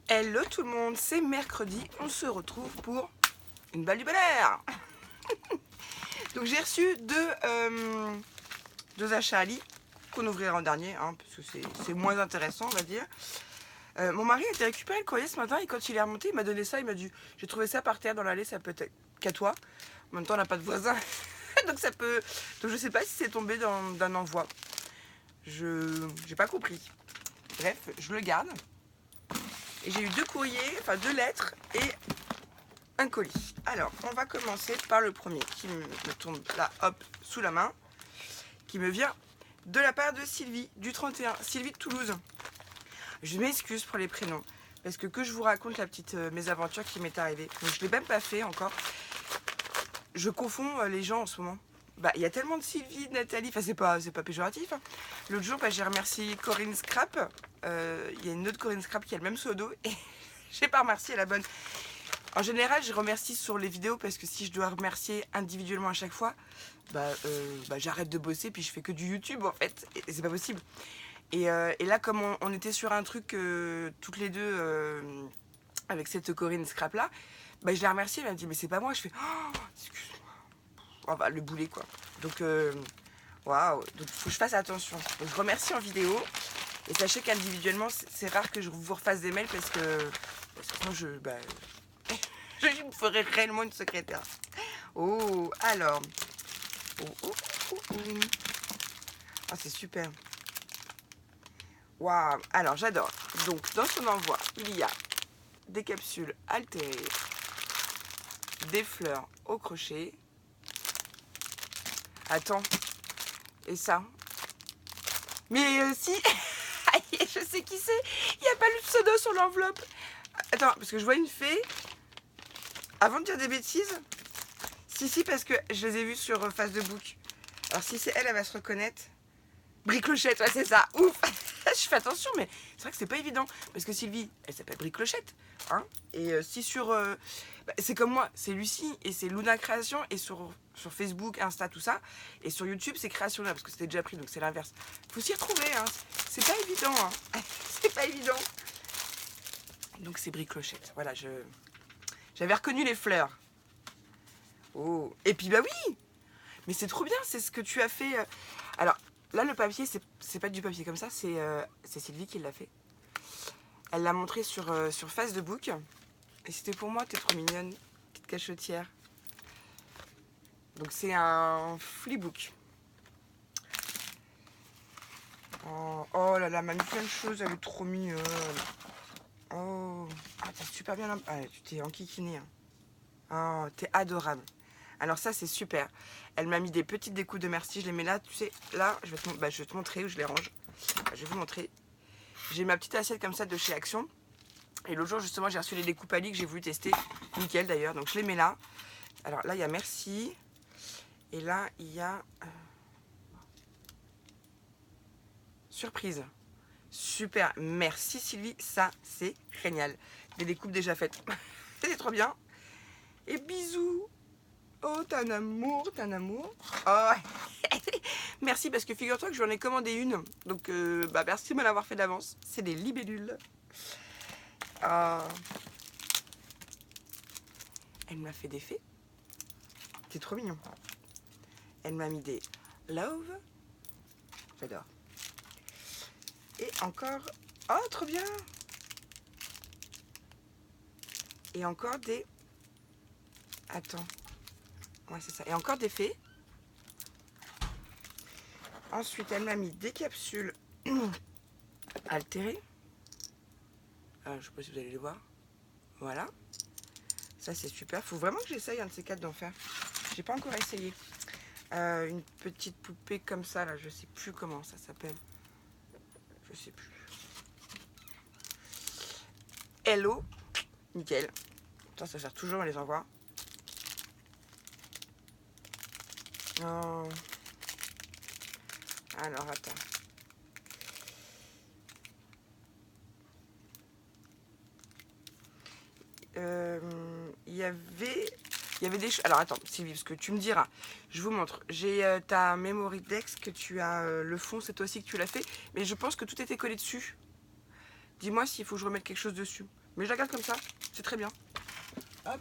Hello tout le monde, c'est mercredi, on se retrouve pour une balle du bonheur. Donc j'ai reçu deux achats Ali qu'on ouvrira en dernier, hein, parce que c'est moins intéressant on va dire. Mon mari a été récupérer le courrier ce matin et quand il est remonté il m'a donné ça, il m'a dit j'ai trouvé ça par terre dans l'allée, ça peut être qu'à toi. En même temps on n'a pas de voisin, donc ça peut... Donc je sais pas si c'est tombé d'un envoi. J'ai pas compris. Bref, je le garde. Et j'ai eu deux courriers, enfin deux lettres et un colis. Alors, on va commencer par le premier qui me tombe là, hop, sous la main, qui me vient de la part de Sylvie, du 31, Sylvie de Toulouse. Je m'excuse pour les prénoms, parce que je vous raconte la petite mésaventure qui m'est arrivée. Donc, je ne l'ai même pas fait encore. Je confonds les gens en ce moment. Bah, il y a tellement de Sylvie, de Nathalie, enfin c'est pas péjoratif. Hein. L'autre jour, j'ai remercié Corinne Scrap. Il y a une autre Corinne Scrap qui a le même pseudo et j'ai pas remercié la bonne. En général, je remercie sur les vidéos parce que si je dois remercier individuellement à chaque fois, j'arrête de bosser puis je fais que du YouTube en fait. Et c'est pas possible. Et là, comme on était sur un truc toutes les deux avec cette Corinne Scrap là, je l'ai remerciée. Elle m'a dit mais c'est pas moi. Je fais oh, excuse-moi. Oh, le boulet quoi. Donc waouh. Donc faut que je fasse attention. Donc je remercie en vidéo. Et sachez qu'individuellement, c'est rare que je vous refasse des mails parce que sinon je me ferais réellement une secrétaire. Oh, alors. Oh. Ah, c'est super. Waouh. Alors, j'adore. Donc, dans son envoi, il y a des capsules altérées, des fleurs au crochet. Attends. Et ça. Mais si. Je sais qui c'est. Il n'y a pas le pseudo sur l'enveloppe. Attends, parce que je vois une fée. Avant de dire des bêtises. Si, parce que je les ai vus sur Facebook. Alors si c'est elle, elle va se reconnaître. Briclochette, ouais, c'est ça. Ouf. Je fais attention, mais c'est vrai que c'est pas évident. Parce que Sylvie, elle s'appelle Briclochette. Hein, et si sur... c'est comme moi, c'est Lucie et c'est Luna Création. Et sur Facebook, Insta, tout ça. Et sur YouTube, c'est Création là, parce que c'était déjà pris, donc c'est l'inverse. Faut s'y retrouver, hein. C'est pas évident, hein. C'est pas évident. Donc c'est Briclochette. Voilà, j'avais reconnu les fleurs. Oh. Et puis bah oui. Mais c'est trop bien, c'est ce que tu as fait. Alors là, le papier, c'est pas du papier comme ça, c'est Sylvie qui l'a fait. Elle l'a montré sur Facebook. Et c'était pour moi, t'es trop mignonne, petite cachetière. Donc c'est un flipbook. Oh là là, m'a mis plein de choses, elle est trop mignonne. Oh, ah, t'as super bien... Ah, tu t'es enquiquinée. Hein. Oh, t'es adorable. Alors ça, c'est super. Elle m'a mis des petites découpes de merci. Je les mets là, tu sais. Là, je vais te montrer où je les range. Je vais vous montrer. J'ai ma petite assiette comme ça de chez Action. Et l'autre jour, justement, j'ai reçu les découpes Ali que j'ai voulu tester. Nickel, d'ailleurs. Donc, je les mets là. Alors là, il y a merci. Et là, il y a... surprise. Super. Merci, Sylvie. Ça, c'est génial. Des découpes déjà faites. C'est trop bien. Et bisous. Oh, t'es un amour, t'es un amour. Oh, merci parce que figure-toi que j'en ai commandé une. Donc, merci de me l'avoir fait d'avance. C'est des libellules. Elle m'a fait des fées. C'est trop mignon. Elle m'a mis des love. J'adore. Et encore... Oh, trop bien. Et encore des... Attends. Ouais, c'est ça. Et encore des fées. Ensuite, elle m'a mis des capsules altérées. Je ne sais pas si vous allez les voir. Voilà. Ça, c'est super. Faut vraiment que j'essaye un de ces quatre d'en faire. J'ai pas encore essayé. Une petite poupée comme ça, là. Je sais plus comment ça s'appelle. Je sais plus. Hello. Nickel. Ça sert toujours, on les envoie. Oh. Alors, attends. Il y avait des choses. Alors attends, Sylvie, parce que tu me diras. Je vous montre. J'ai ta Memory Dex que tu as le fond, c'est toi aussi que tu l'as fait. Mais je pense que tout était collé dessus. Dis-moi s'il faut que je remette quelque chose dessus. Mais je la garde comme ça, c'est très bien. Hop,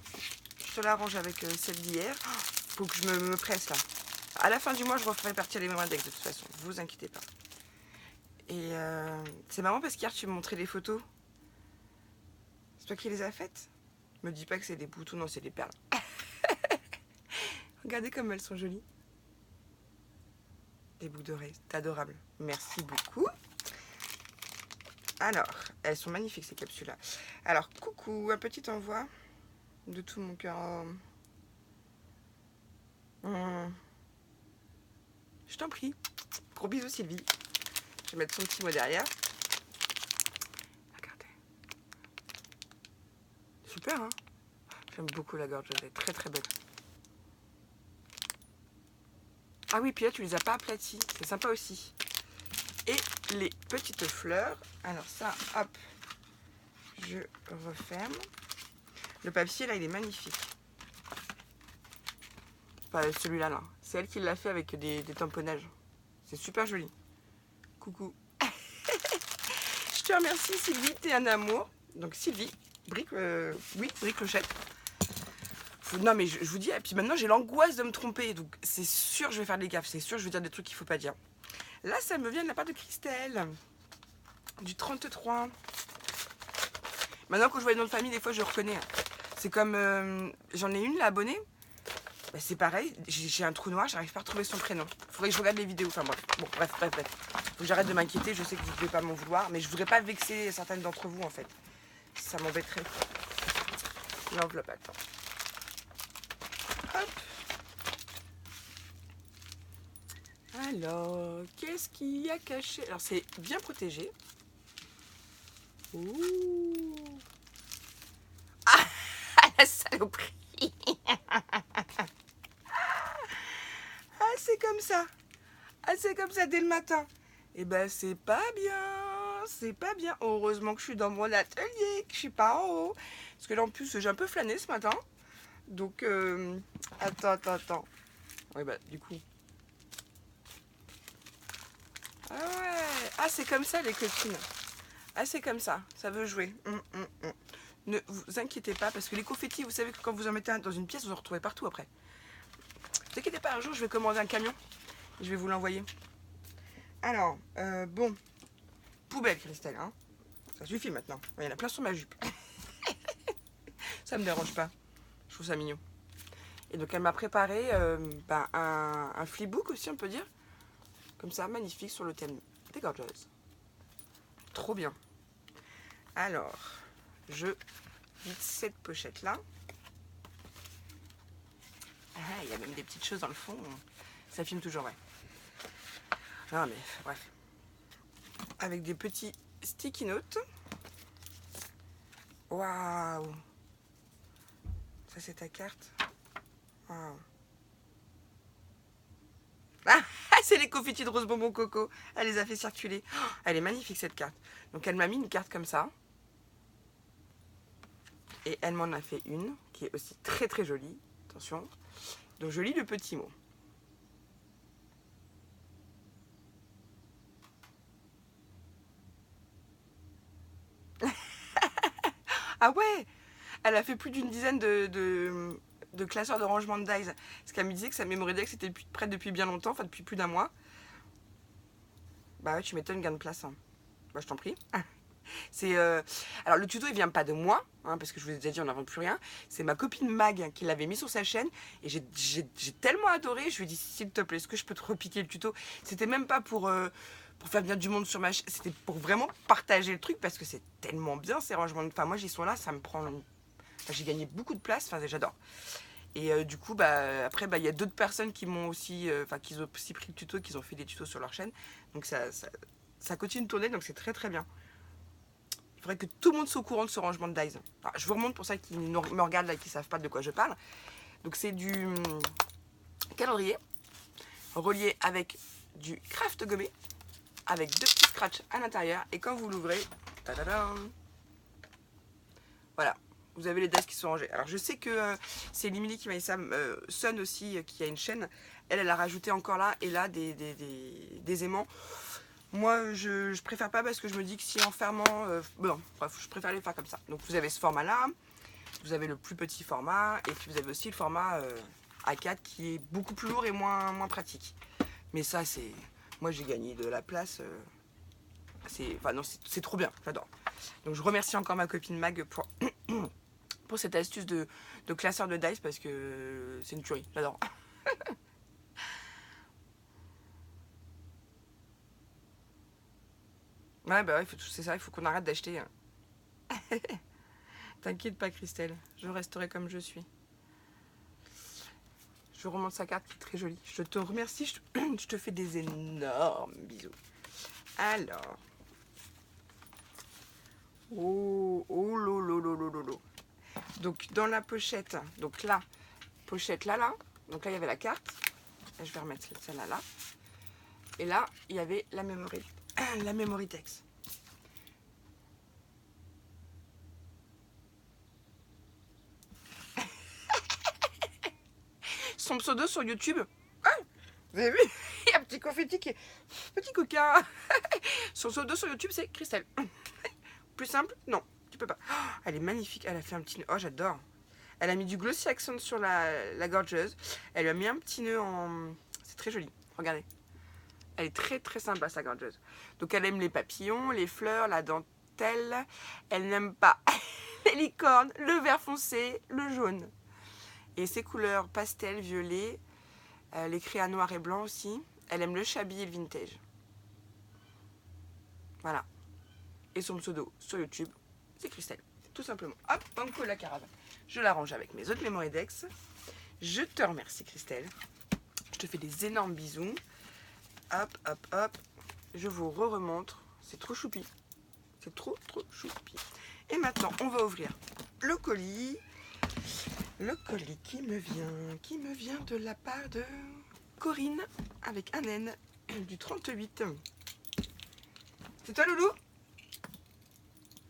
je te la range avec celle d'hier. Faut que je me presse là. À la fin du mois, je referai partir les mêmes index de toute façon, vous inquiétez pas. Et c'est marrant parce qu'hier tu me montrais les photos. C'est toi qui les as faites? Me dis pas que c'est des boutons, non c'est des perles. Regardez comme elles sont jolies. Des boucles d'oreilles, c'est adorable. Merci beaucoup. Alors, elles sont magnifiques ces capsules-là. Alors, coucou, un petit envoi de tout mon cœur. Je t'en prie. Gros bisous Sylvie. Je vais mettre son petit mot derrière. Regardez. Super, hein? J'aime beaucoup la gorge, elle est très très belle. Ah oui, puis là tu les as pas aplaties, c'est sympa aussi. Et les petites fleurs, alors ça, hop, je referme. Le papier là, il est magnifique. Enfin, celui-là, là. C'est elle qui l'a fait avec des tamponnages. C'est super joli. Coucou. Je te remercie Sylvie, t'es un amour. Donc Sylvie, brique, oui, brique clochette. Non mais je vous dis, et puis maintenant j'ai l'angoisse de me tromper, donc c'est sûr je vais faire des gaffes, c'est sûr je vais dire des trucs qu'il faut pas dire. Là ça me vient de la part de Christelle, du 33. Maintenant quand je vois les noms de famille, des fois je reconnais. C'est comme, j'en ai une là abonnée, bah, c'est pareil, j'ai un trou noir, j'arrive pas à retrouver son prénom. Faudrait que je regarde les vidéos, enfin bref, bon bref. Faut que j'arrête de m'inquiéter, je sais que vous ne pouvez pas m'en vouloir, mais je voudrais pas vexer certaines d'entre vous en fait. Ça m'embêterait. L'enveloppe, attends. Hop. Alors, qu'est-ce qu'il y a caché? Alors, c'est bien protégé. Ouh. Ah, la saloperie. Ah, c'est comme ça. Ah, c'est comme ça dès le matin. Eh ben, c'est pas bien. C'est pas bien. Heureusement que je suis dans mon atelier, que je suis pas en haut. Parce que là, en plus, j'ai un peu flâné ce matin. Donc, attends. Oui, bah, du coup. Ah ouais. Ah, c'est comme ça, les copines. Ah, c'est comme ça. Ça veut jouer. Ne vous inquiétez pas, parce que les confettis, vous savez que quand vous en mettez un dans une pièce, vous en retrouvez partout après. Ne vous inquiétez pas, un jour, je vais commander un camion. Et je vais vous l'envoyer. Alors, bon. Poubelle, Christelle, hein. Ça suffit maintenant. Il y en a plein sur ma jupe. Ça me dérange pas. Je trouve ça mignon. Et donc elle m'a préparé un flipbook aussi, on peut dire. Comme ça, magnifique sur le thème des gorgeuses. Trop bien. Alors, je vide cette pochette-là. Ah, il y a même des petites choses dans le fond. Ça filme toujours, ouais. Non mais, bref. Avec des petits sticky notes. Waouh! Ça, c'est ta carte. Waouh! Ah, c'est les confettis de rose bonbon coco. Elle les a fait circuler. Oh, elle est magnifique cette carte. Donc elle m'a mis une carte comme ça. Et elle m'en a fait une qui est aussi très très jolie. Attention. Donc je lis le petit mot. Ah ouais! Elle a fait plus d'une dizaine de classeurs de rangement de dies. Parce qu'elle me disait que sa memory deck c'était prête depuis bien longtemps, enfin depuis plus d'un mois. Bah ouais, tu m'étonnes, gain de place. Hein. Bah je t'en prie. C'est alors le tuto il vient pas de moi, hein, parce que je vous ai déjà dit on n'invente plus rien. C'est ma copine Mag qui l'avait mis sur sa chaîne et j'ai tellement adoré. Je lui ai dit s'il te plaît, est-ce que je peux te repiquer le tuto? C'était même pas pour faire bien du monde sur ma chaîne, c'était pour vraiment partager le truc parce que c'est tellement bien ces rangements. Enfin moi j'y suis là, ça me prend. Enfin, j'ai gagné beaucoup de place, enfin j'adore. Et du coup bah après bah il y a d'autres personnes qui m'ont aussi, enfin qui ont aussi pris le tuto, qui ont fait des tutos sur leur chaîne. Donc ça continue de tourner, donc c'est très très bien. Il faudrait que tout le monde soit au courant de ce rangement de dies. Alors, je vous remonte pour ceux qui me regardent là et qui ne savent pas de quoi je parle. Donc c'est du calendrier relié avec du craft gommé avec deux petits scratchs à l'intérieur. Et quand vous l'ouvrez, voilà, vous avez les dies qui sont rangés. Alors je sais que c'est Limili qui m'a dit ça, Sun aussi qui a une chaîne. Elle a rajouté encore là et là des aimants. Moi, je préfère pas parce que je me dis que si en fermant... bon, bref, je préfère les faire comme ça. Donc vous avez ce format-là, vous avez le plus petit format, et puis vous avez aussi le format A4 qui est beaucoup plus lourd et moins pratique. Mais ça, c'est... Moi, j'ai gagné de la place. Enfin, non, c'est trop bien, j'adore. Donc je remercie encore ma copine Mag pour cette astuce de classeur de dice parce que c'est une tuerie, j'adore. Ouais, bah ouais, c'est ça, il faut qu'on arrête d'acheter. T'inquiète pas, Christelle, je resterai comme je suis. Je remonte sa carte qui est très jolie. Je te remercie, je te fais des énormes bisous. Alors. Oh, oh lolo, lolo, lolo. Donc dans la pochette, donc là, pochette là, donc là il y avait la carte. Je vais remettre celle-là là. Et là, il y avait la memory text. Son pseudo sur YouTube. Ah, vous avez vu? Il y a un petit confetti qui est... Petit coquin. Son pseudo sur YouTube, c'est Christelle. Plus simple? Non, tu peux pas. Oh, elle est magnifique. Elle a fait un petit nœud. Oh, j'adore. Elle a mis du glossy accent sur la gorgeuse. Elle lui a mis un petit nœud en... C'est très joli. Regardez. Elle est très très sympa, sa gorgeuse. Donc elle aime les papillons, les fleurs, la dentelle. Elle n'aime pas les licornes, le vert foncé, le jaune. Et ses couleurs pastel, violet, les créas noir et blanc aussi. Elle aime le shabby et le vintage. Voilà. Et son pseudo sur YouTube, c'est Christelle. Tout simplement. Hop, Banco la caravane. Je l'arrange avec mes autres Memory Dex. Je te remercie, Christelle. Je te fais des énormes bisous. Hop, hop, hop. Je vous remontre. C'est trop choupi. C'est trop, trop choupi. Et maintenant, on va ouvrir le colis. Le colis qui me vient de la part de Corinne, avec un N, du 38. C'est toi, Loulou?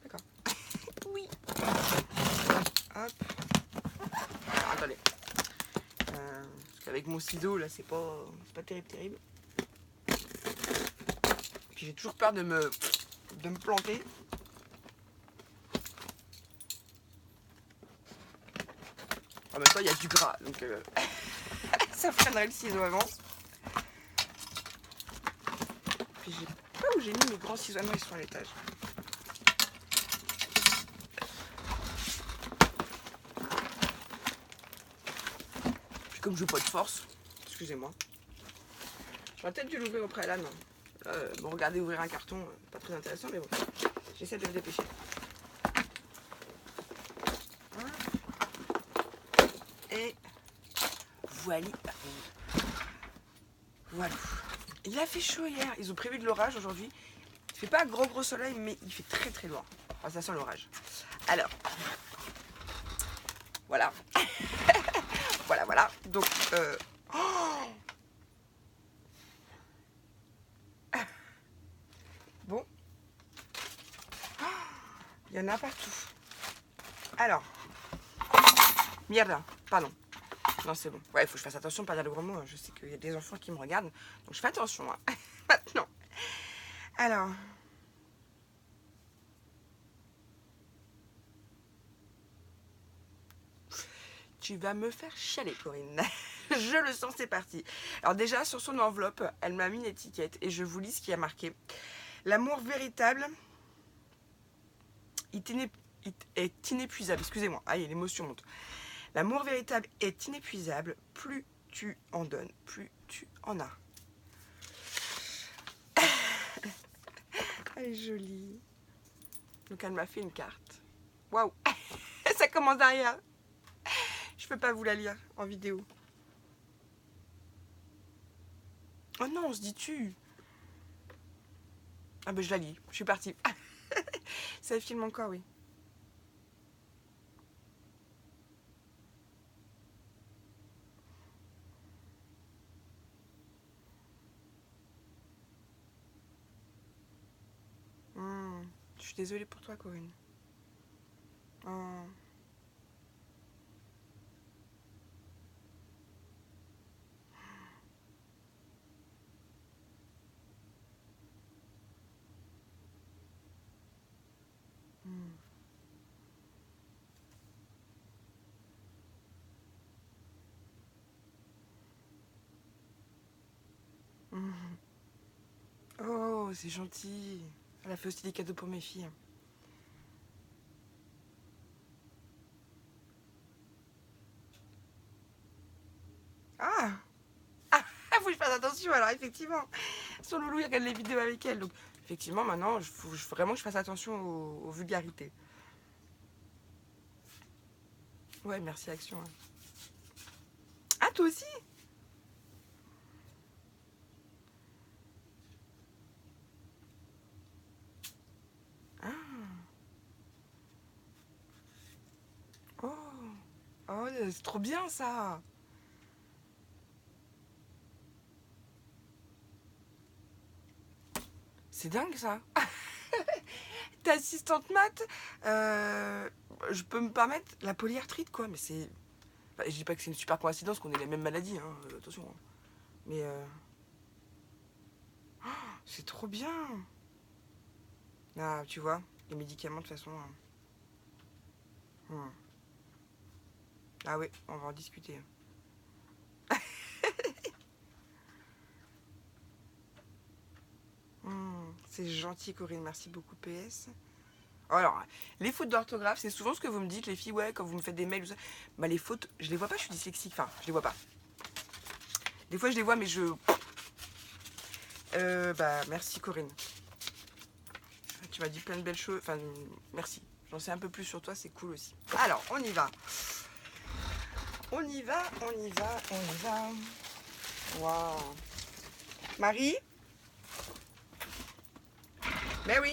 D'accord. Oui. Hop. Alors, attendez. Parce qu'avec mon ciseau, là, c'est pas terrible. Puis j'ai toujours peur de me planter. En même temps, il y a du gras, donc ça freinerait le ciseau avant. Puis j'ai pas où j'ai mis mes grands ciseaux. Ah non, ils sont à l'étage. Puis comme je n'ai pas de force, excusez-moi. J'aurais peut-être dû l'ouvrir au préalable. Bon, regardez, ouvrir un carton, pas très intéressant, mais bon, j'essaie de me dépêcher. Et voilà. Voilà. Il a fait chaud hier. Ils ont prévu de l'orage aujourd'hui. Il fait pas gros soleil, mais il fait très très loin. Enfin, ça sent l'orage. Alors, voilà. voilà. Donc, oh, bon. Il y en a partout. Alors, merde, pardon. Non, c'est bon. Ouais, il faut que je fasse attention de pas dire le gros mot. Je sais qu'il y a des enfants qui me regardent. Donc, je fais attention. Hein. Maintenant. Alors. Tu vas me faire chialer, Corinne. Je le sens, c'est parti. Alors déjà, sur son enveloppe, elle m'a mis une étiquette. Et je vous lis ce qui a marqué. L'amour véritable est inépuisable. Excusez-moi. Aïe, l'émotion monte. L'amour véritable est inépuisable. Plus tu en donnes, plus tu en as. Elle est jolie. Donc elle m'a fait une carte. Waouh. Ça commence derrière. Je peux pas vous la lire en vidéo. Oh non, on se dit tu. Ah ben je la lis. Je suis partie. Ça filme encore, oui. Je suis désolée pour toi, Corinne. Oh. c'est gentil. Elle a fait aussi des cadeaux pour mes filles. Ah, faut que je fasse attention alors, effectivement. Son loulou, il regarde les vidéos avec elle. Donc, effectivement, maintenant, il faut vraiment que je fasse attention aux vulgarités. Ouais, merci, Action. Ah, toi aussi? Ah. Oh. Oh, c'est trop bien, ça. C'est dingue, ça. T'es assistante maths, je peux me permettre la polyarthrite, quoi, mais c'est... Enfin, je dis pas que c'est une super coïncidence qu'on ait les mêmes maladies, hein, attention. Hein. Mais oh, c'est trop bien. Ah, tu vois, les médicaments, de toute façon... Ah oui, on va en discuter. C'est gentil, Corinne, merci beaucoup, PS. Alors, les fautes d'orthographe, c'est souvent ce que vous me dites, les filles, ouais, quand vous me faites des mails ou ça. Bah, les fautes, je les vois pas, je suis dyslexique. Enfin, je les vois pas. Des fois, je les vois, mais je... bah, merci, Corinne. Tu m'as dit plein de belles choses. Enfin, merci. J'en sais un peu plus sur toi, c'est cool aussi. Alors, on y va. On y va, on y va, on y va. Waouh. Marie? Ben oui.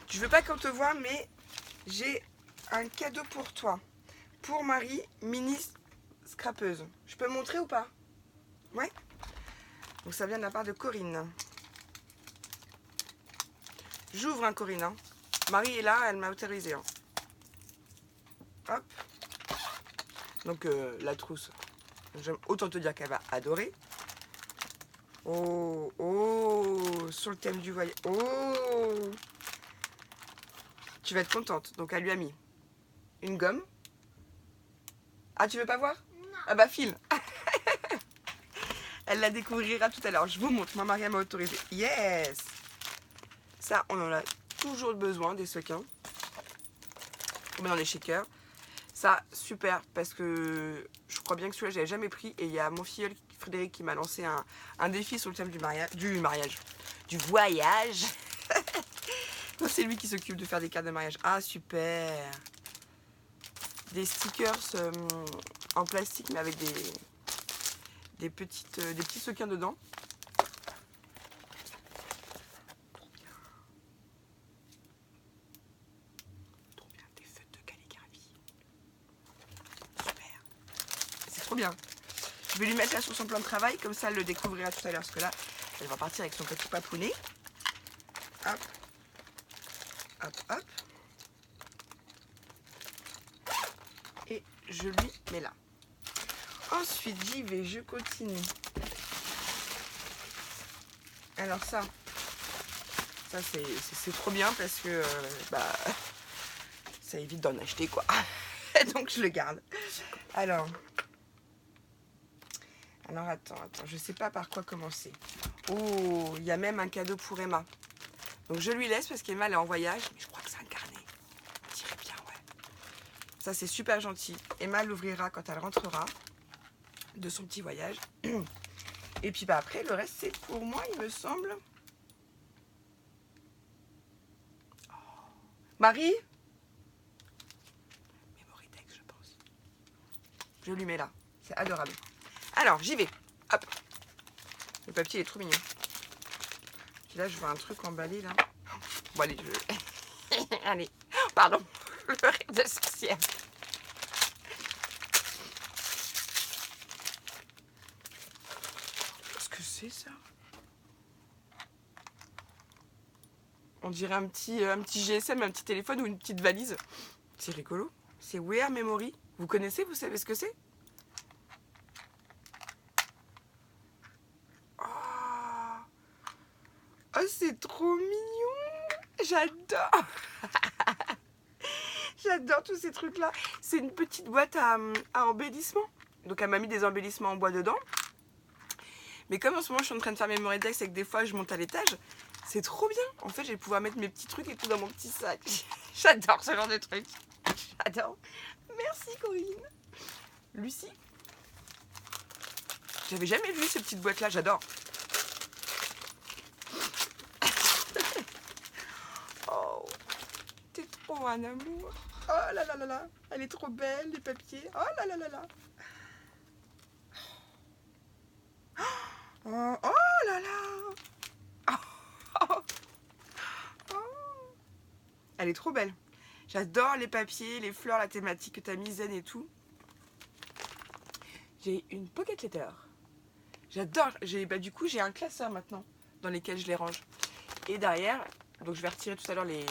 Tu veux pas qu'on te voit, mais j'ai un cadeau pour toi. Pour Marie, mini scrapeuse. Je peux montrer ou pas? Ouais. Donc ça vient de la part de Corinne. J'ouvre, hein, Corinne. Hein. Marie est là, elle m'a autorisé. Hein. Hop. Donc la trousse. J'aime autant te dire qu'elle va adorer. Oh, oh, sur le thème du voyage. Oh, tu vas être contente. Donc elle lui a mis une gomme. Ah, tu veux pas voir? Non. Ah bah file. Elle la découvrira tout à l'heure. Je vous montre. Ma Marie m'a autorisé. Yes. Ça, on en a toujours besoin, des sequins. On met dans les shakers. Ça, super, parce que je crois bien que celui-là, je l'avais jamais pris. Et il y a mon filleul, Frédéric, qui m'a lancé un défi sur le thème du voyage. C'est lui qui s'occupe de faire des cartes de mariage. Ah, super. Des stickers en plastique, mais avec des petits sequins dedans. Trop bien, des feutres de calligraphie. Super. C'est trop bien. Je vais lui mettre là sur son plan de travail, comme ça elle le découvrira tout à l'heure, parce que là, elle va partir avec son petit papounet. Hop. Hop, hop. Et je lui mets là. Ensuite, j'y vais, je continue. Alors ça c'est trop bien parce que bah, ça évite d'en acheter, quoi. Donc je le garde. Alors attends, je sais pas par quoi commencer. Oh, il y a même un cadeau pour Emma. Donc je lui laisse parce qu'Emma elle est en voyage. Mais je crois que c'est un carnet. On dirait bien, ouais. Ça c'est super gentil. Emma l'ouvrira quand elle rentrera de son petit voyage. Et puis bah après le reste c'est pour moi, il me semble. Oh. Marie? Mémoritex, je pense. Je lui mets là. C'est adorable. Alors j'y vais. Hop. Le papier est trop mignon. Puis là je vois un truc emballé là. Bon allez, allez. Pardon. Le rire de sorcière. Qu'est-ce que c'est ça? On dirait un petit GSM, un petit téléphone ou une petite valise. C'est rigolo. C'est Wear Memory. Vous connaissez? Vous savez ce que c'est? Oh, c'est trop mignon. J'adore. J'adore tous ces trucs-là. C'est une petite boîte à embellissement. Donc elle m'a mis des embellissements en bois dedans. Mais comme en ce moment je suis en train de faire mes Moridex et que des fois je monte à l'étage, c'est trop bien. En fait, je vais pouvoir mettre mes petits trucs et tout dans mon petit sac. J'adore ce genre de trucs. J'adore. Merci Corinne. Lucie. J'avais jamais vu ces petites boîtes là, j'adore. Oh, t'es trop un amour. Oh là là là là, elle est trop belle, les papiers. Oh là là là là. Oh, oh là là. Oh, oh, oh. Elle est trop belle. J'adore les papiers, les fleurs, la thématique que t'as mis, zen et tout. J'ai une pocket letter. J'adore. Du coup, j'ai un classeur maintenant dans lesquels je les range. Et derrière, donc je vais retirer tout à l'heure les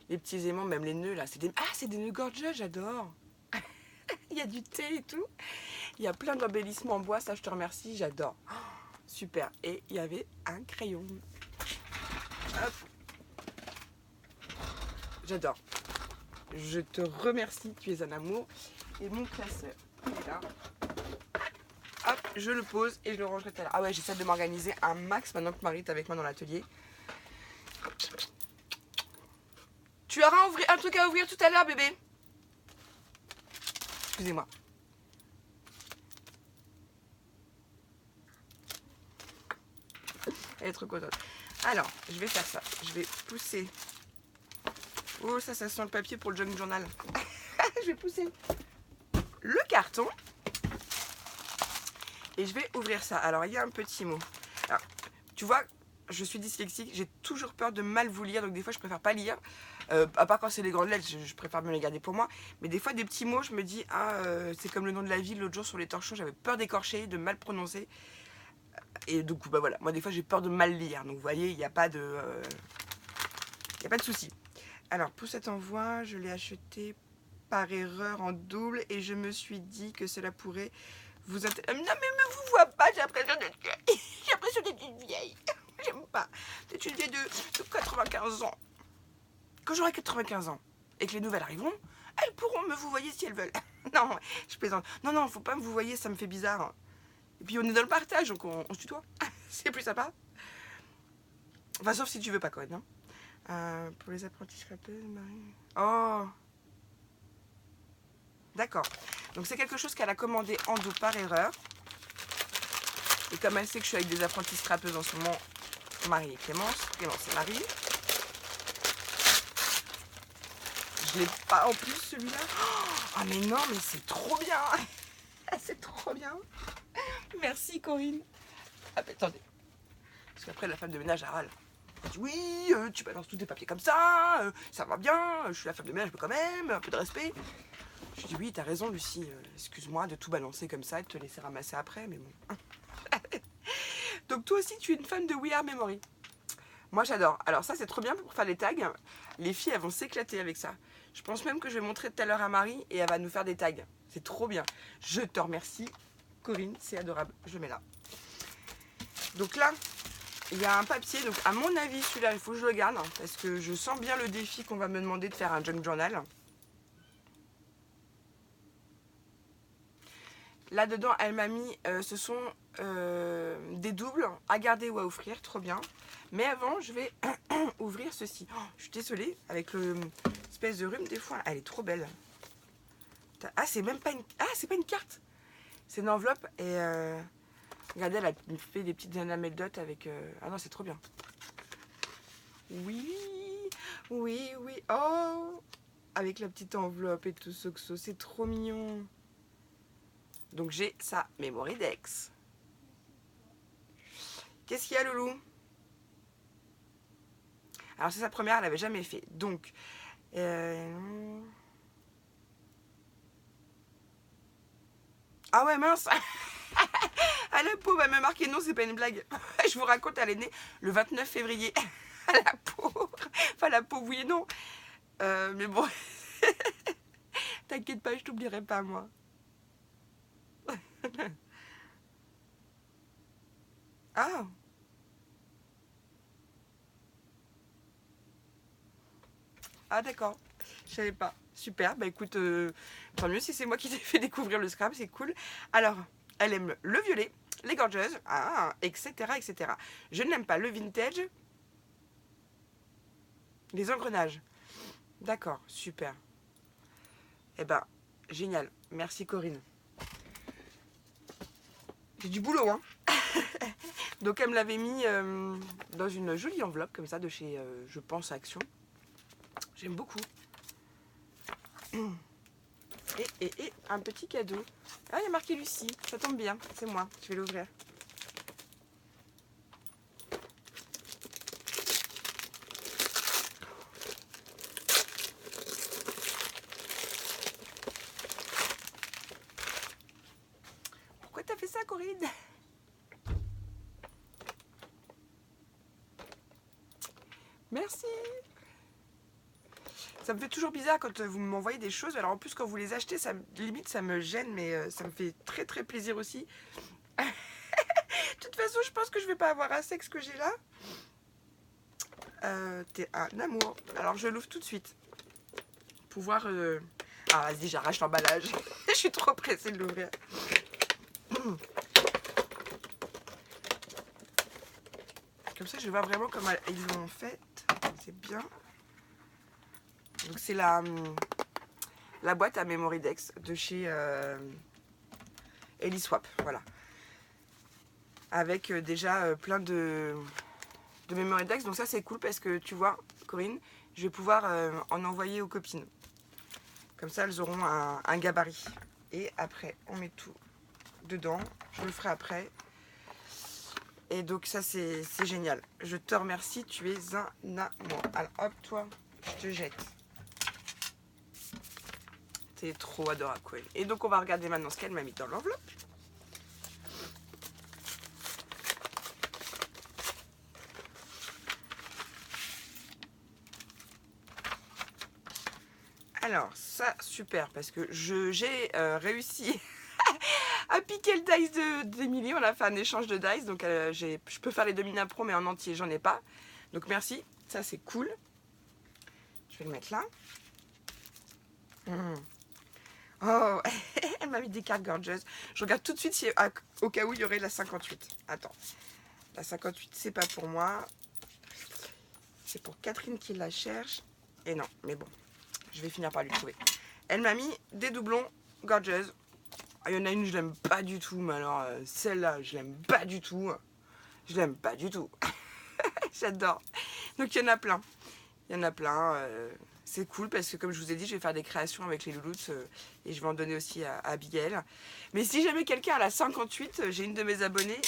petits aimants, même les nœuds là. C'est des nœuds gorgeous, j'adore. Il y a du thé et tout. Il y a plein d'embellissements en bois, ça je te remercie, j'adore. Oh, super. Et il y avait un crayon. Hop. J'adore. Je te remercie, tu es un amour. Et mon classeur, il est là. Hop, je le pose et je le rangerai tout à l'heure. Ah ouais, j'essaie de m'organiser un max maintenant que Marie est avec moi dans l'atelier. Tu auras un truc à ouvrir tout à l'heure, bébé. Excusez-moi. Elle est trop contente. Alors, je vais faire ça. Je vais pousser. Oh, ça sent le papier pour le junk journal. Je vais pousser le carton. Et je vais ouvrir ça. Alors, il y a un petit mot. Alors, tu vois, je suis dyslexique. J'ai toujours peur de mal vous lire. Donc, des fois, je préfère pas lire. À part quand c'est les grandes lettres, je préfère me les garder pour moi. Mais des fois, des petits mots, je me dis, c'est comme le nom de la ville. L'autre jour, sur les torchons, j'avais peur d'écorcher, de mal prononcer. Et du coup, bah voilà. Moi, des fois, j'ai peur de mal lire. Donc, vous voyez, il n'y a pas de... il n'y a pas de souci. Alors, pour cet envoi, je l'ai acheté par erreur en double. Et je me suis dit que cela pourrait... vous intéresser. Non, mais me vous vois pas, j'ai l'impression d'être vieille. J'ai l'impression d'être une vieille. J'aime pas. D'être une vieille de 95 ans. Quand j'aurai 95 ans et que les nouvelles arriveront, elles pourront me vous voyer si elles veulent. Non, je plaisante. Non, non, faut pas me vous voyer, ça me fait bizarre. Et puis on est dans le partage, donc on se tutoie. C'est plus sympa. Enfin, sauf si tu veux pas, Corinne. Pour les apprentis scrapeuses, Marie. Oh, d'accord. Donc c'est quelque chose qu'elle a commandé en dos par erreur. Et comme elle sait que je suis avec des apprentis scrapeuses en ce moment, Marie et Clémence et Marie. Je l'ai pas en plus celui-là. Oh mais non, mais c'est trop bien. C'est trop bien. Merci Corinne. Ah mais attendez. Parce qu'après la femme de ménage râle. Elle dit oui, tu balances tous tes papiers comme ça, ça va bien, je suis la femme de ménage, mais quand même, un peu de respect. Je dis oui, t'as raison Lucie, excuse-moi de tout balancer comme ça et de te laisser ramasser après, mais bon. Donc toi aussi tu es une fan de We Are Memory. Moi j'adore. Alors ça c'est trop bien pour faire les tags. Les filles elles vont s'éclater avec ça. Je pense même que je vais montrer tout à l'heure à Marie et elle va nous faire des tags. C'est trop bien. Je te remercie Corinne, c'est adorable. Je le mets là. Donc là, il y a un papier. Donc à mon avis celui-là il faut que je le garde. Parce que je sens bien le défi qu'on va me demander de faire un junk journal. Là-dedans, elle m'a mis, ce sont des doubles à garder ou à offrir, trop bien. Mais avant, je vais ouvrir ceci. Oh, je suis désolée, avec l'espèce de rhume, des fois, elle est trop belle. Ah, c'est même pas une... Ah, c'est pas une carte. C'est une enveloppe et... regardez, elle a fait des petites anecdotes avec... Ah non, c'est trop bien. Oui, oui, oui. Oh, avec la petite enveloppe et tout ça, c'est trop mignon. Donc j'ai ça, Moridex. Qu'est-ce qu'il y a, Loulou? Alors c'est sa première, elle n'avait jamais fait. Donc, ah ouais, mince. Ah la pauvre, elle m'a marqué non, c'est pas une blague. Je vous raconte, elle est née le 29 février. La pauvre. Enfin, la pauvre, oui et non. Mais bon, t'inquiète pas, je t'oublierai pas, moi. Ah. Ah d'accord, je savais pas. Super, bah écoute, tant mieux si c'est moi qui t'ai fait découvrir le scrap, c'est cool. Alors, elle aime le violet, les gorgeous, etc., etc. Je n'aime pas le vintage, les engrenages. D'accord, super. Eh ben, génial. Merci Corinne. J'ai du boulot, hein. Donc elle me l'avait mis dans une jolie enveloppe comme ça de chez, je pense, Action. J'aime beaucoup. Et un petit cadeau. Ah, il y a marqué Lucie. Ça tombe bien, c'est moi. Je vais l'ouvrir. Pourquoi t'as fait ça, Corinne? Merci. Ça me fait toujours bizarre quand vous m'envoyez des choses. Alors en plus quand vous les achetez, ça, limite ça me gêne, mais ça me fait très très plaisir aussi. De toute façon, je pense que je vais pas avoir assez que ce que j'ai là. T'es un amour. Alors je l'ouvre tout de suite. Pouvoir... Ah vas-y, j'arrache l'emballage. Je suis trop pressée de l'ouvrir. Comme ça, je vois vraiment comment ils l'ont fait. C'est bien. Donc c'est la boîte à Memorydex de chez Eliswap, voilà. Avec déjà plein de Memorydex. Donc ça c'est cool parce que tu vois, Corinne, je vais pouvoir en envoyer aux copines. Comme ça elles auront un gabarit. Et après on met tout dedans. Je le ferai après. Et donc ça c'est génial. Je te remercie, tu es un amour. Alors hop, toi, je te jette. C'est trop adorable, quoi. Et donc on va regarder maintenant ce qu'elle m'a mis dans l'enveloppe. Alors ça, super, parce que j'ai réussi à piquer le dice d'Emilie. On a fait un échange de dice, donc je peux faire les Domina Pro, mais en entier, j'en ai pas. Donc merci, ça c'est cool. Je vais le mettre là. Oh, elle m'a mis des cartes gorgeous. Je regarde tout de suite si, au cas où il y aurait la 58. Attends, la 58 c'est pas pour moi. C'est pour Catherine qui la cherche. Et non, mais bon, je vais finir par lui trouver. Elle m'a mis des doublons gorgeous. Il y en a une, je l'aime pas du tout, mais alors celle-là, je l'aime pas du tout. Je l'aime pas du tout. J'adore. Donc il y en a plein. Il y en a plein. C'est cool parce que comme je vous ai dit, je vais faire des créations avec les loulous et je vais en donner aussi à Abigail. Mais si jamais quelqu'un a la 58, j'ai une de mes abonnées,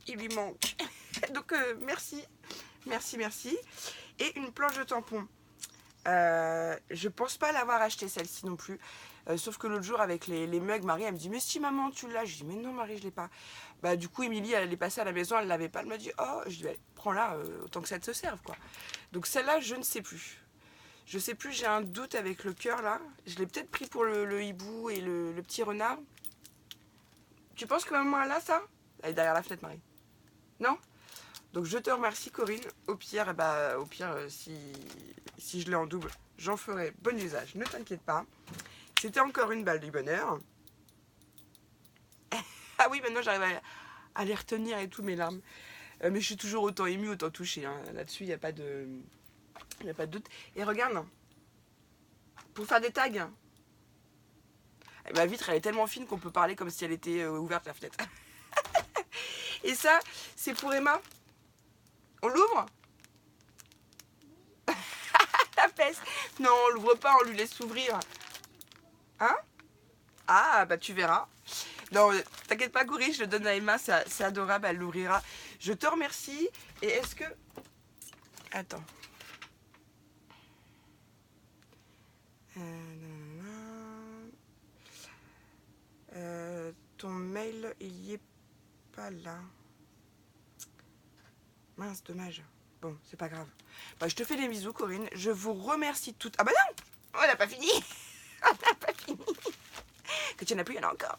il lui manque. Donc merci, merci, merci. Et une planche de tampons. Je pense pas l'avoir acheté celle-ci non plus. Sauf que l'autre jour avec les mugs, Marie elle me dit mais si maman tu l'as. Je dis mais non Marie je l'ai pas. Bah du coup Émilie elle est passée à la maison, elle l'avait pas. Elle m'a dit oh, je dis bah, prends-la autant que ça te serve quoi. Donc celle-là je ne sais plus. Je sais plus, j'ai un doute avec le cœur là. Je l'ai peut-être pris pour le hibou et le petit renard. Tu penses que maman elle a ça? Elle est derrière la fenêtre Marie. Non? Donc je te remercie Corinne. Au pire, si je l'ai en double, j'en ferai bon usage. Ne t'inquiète pas. C'était encore une balle du bonheur. Ah oui, maintenant j'arrive à les retenir et tout mes larmes. Mais je suis toujours autant émue, autant touchée. Hein. Là-dessus, il n'y a pas de doute. Et regarde, pour faire des tags, ma vitre elle est tellement fine qu'on peut parler comme si elle était ouverte la fenêtre. Et ça, c'est pour Emma. On l'ouvre? La peste. Non, on l'ouvre pas, on lui laisse s'ouvrir. Hein? Ah, bah tu verras. Non, t'inquiète pas, Goury, je le donne à Emma, c'est adorable, elle l'ouvrira. Je te remercie. Et est-ce que... Attends. Ton mail, il y est pas là. Mince, dommage. Bon, c'est pas grave. Bah, je te fais des bisous, Corinne. Je vous remercie toutes. Ah bah non! On n'a pas fini! On n'a pas fini! Que tu n'en as plus, il y en a encore.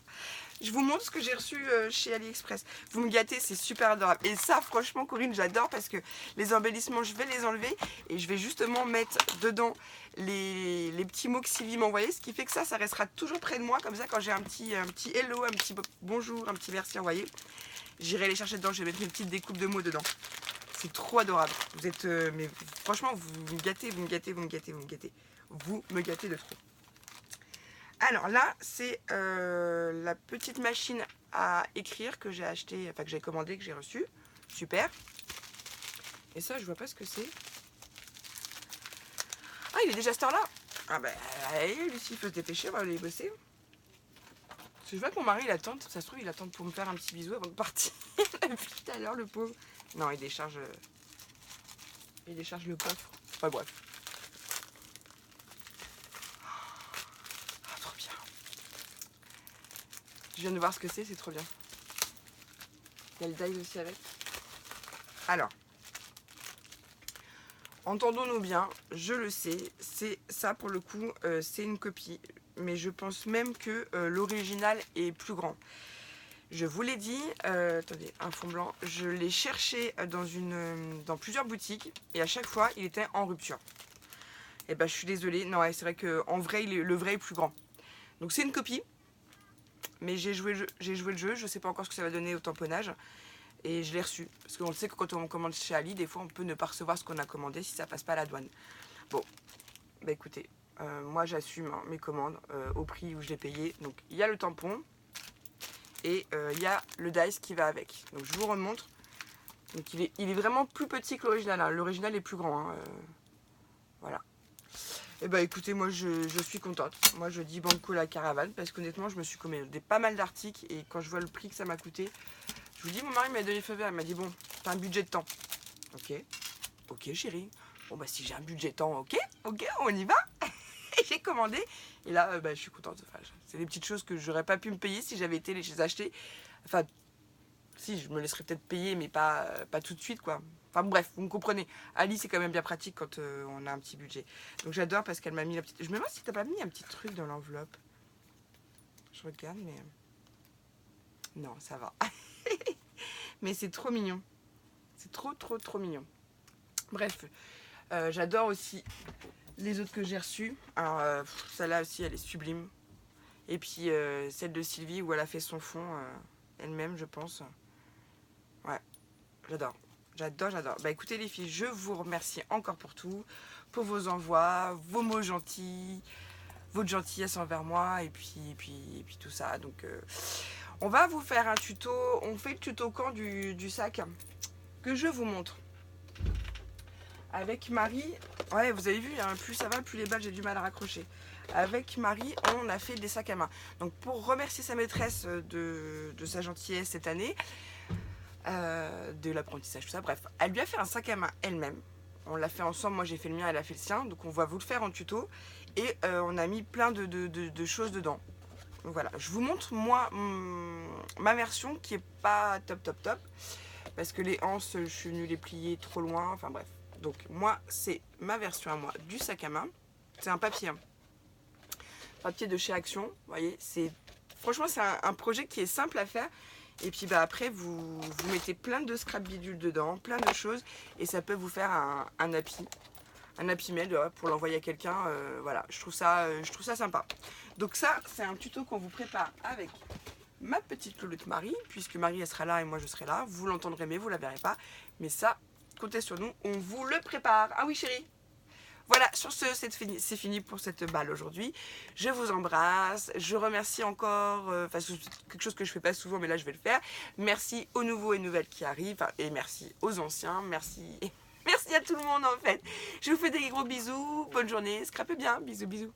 Je vous montre ce que j'ai reçu chez AliExpress. Vous me gâtez, c'est super adorable. Et ça, franchement, Corinne, j'adore parce que les embellissements, je vais les enlever. Et je vais justement mettre dedans les petits mots que Sylvie m'a envoyés. Ce qui fait que ça restera toujours près de moi. Comme ça, quand j'ai un petit hello, un petit bonjour, un petit merci envoyé, J'irai les chercher dedans, je vais mettre une petite découpe de mots dedans. C'est trop adorable. Vous êtes, mais franchement, vous me gâtez, vous me gâtez, vous me gâtez, vous me gâtez. Vous me gâtez de trop. Alors là, c'est la petite machine à écrire que j'ai acheté, enfin que j'ai commandé, que j'ai reçu. Super. Et ça, je vois pas ce que c'est. Ah, il est déjà cette heure-là. Ah ben, allez, Lucie, il faut se dépêcher, on va aller bosser. Parce que je vois que mon mari, il attend. Ça se trouve, il attend pour me faire un petit bisou avant de partir. Depuis tout à l'heure, le pauvre. Non, il décharge le coffre. Enfin bref. Ah, trop bien. Je viens de voir ce que c'est trop bien. Il y a le dive aussi avec. Alors. Entendons-nous bien, je le sais, c'est ça pour le coup, c'est une copie. Mais je pense même que l'original est plus grand. Je vous l'ai dit, attendez, un fond blanc, je l'ai cherché dans plusieurs boutiques et à chaque fois il était en rupture. Et ben je suis désolée, non ouais, c'est vrai qu'en vrai le vrai est plus grand. Donc c'est une copie, mais j'ai joué le jeu, je sais pas encore ce que ça va donner au tamponnage. Et je l'ai reçu, parce qu'on sait que quand on commande chez Ali, des fois on peut ne pas recevoir ce qu'on a commandé si ça passe pas à la douane. Bon, bah écoutez, moi j'assume mes commandes au prix où je l'ai payé. Donc il y a le tampon et il y a le dice qui va avec. Donc je vous remontre. Donc il est vraiment plus petit que l'original, hein. L'original est plus grand, hein. Voilà. Et bah écoutez, moi je suis contente. Moi je dis banco la caravane, parce qu'honnêtement je me suis commandé pas mal d'articles et quand je vois le prix que ça m'a coûté, je vous dis, mon mari m'a donné feu vert, il m'a dit bon, t'as un budget de temps. Ok, ok chérie. Bon bah si j'ai un budget de temps, ok, on y va. Et j'ai commandé. Et là, bah, je suis contente. Enfin, c'est des petites choses que j'aurais pas pu me payer si j'avais été les acheter. Enfin, si, je me laisserais peut-être payer, mais pas tout de suite, quoi. Enfin bref, vous me comprenez. Ali, c'est quand même bien pratique quand on a un petit budget. Donc j'adore parce qu'elle m'a mis la petite... Je me demande si t'as pas mis un petit truc dans l'enveloppe. Je regarde, mais... Non, ça va. Mais c'est trop mignon. C'est trop mignon. Bref, j'adore aussi les autres que j'ai reçues. Alors, celle-là aussi, elle est sublime. Et puis, celle de Sylvie, où elle a fait son fond elle-même, je pense. Ouais, j'adore. J'adore. Bah écoutez les filles, je vous remercie encore pour tout. Pour vos envois, vos mots gentils, votre gentillesse envers moi, et puis tout ça. Donc... on va vous faire un tuto, on fait le tuto camp du sac que je vous montre. Avec Marie, ouais vous avez vu, hein, plus ça va, plus les balles j'ai du mal à raccrocher. Avec Marie, on a fait des sacs à main. Donc pour remercier sa maîtresse de sa gentillesse cette année, de l'apprentissage, tout ça, bref, elle lui a fait un sac à main elle-même. On l'a fait ensemble, moi j'ai fait le mien, elle a fait le sien, donc on va vous le faire en tuto. Et on a mis plein de choses dedans. Donc voilà, je vous montre moi ma version qui est pas top parce que les anses je suis venue les plier trop loin, enfin bref. Donc moi c'est ma version à moi du sac à main. C'est un papier, hein. Papier de chez Action, vous voyez, franchement c'est un projet qui est simple à faire. Et puis bah après vous mettez plein de scrap bidules dedans, plein de choses, et ça peut vous faire un happy mail pour l'envoyer à quelqu'un. Voilà, je trouve ça sympa. Donc ça, c'est un tuto qu'on vous prépare avec ma petite louloute Marie, puisque Marie elle sera là et moi je serai là. Vous l'entendrez mais vous la verrez pas. Mais ça, comptez sur nous, on vous le prépare. Ah oui chérie. Voilà, sur ce, c'est fini pour cette balle aujourd'hui. Je vous embrasse. Je remercie encore, c'est quelque chose que je fais pas souvent, mais là je vais le faire. Merci aux nouveaux et nouvelles qui arrivent, et merci aux anciens. Merci à tout le monde en fait. Je vous fais des gros bisous. Bonne journée. Scrapez bien. Bisous, bisous.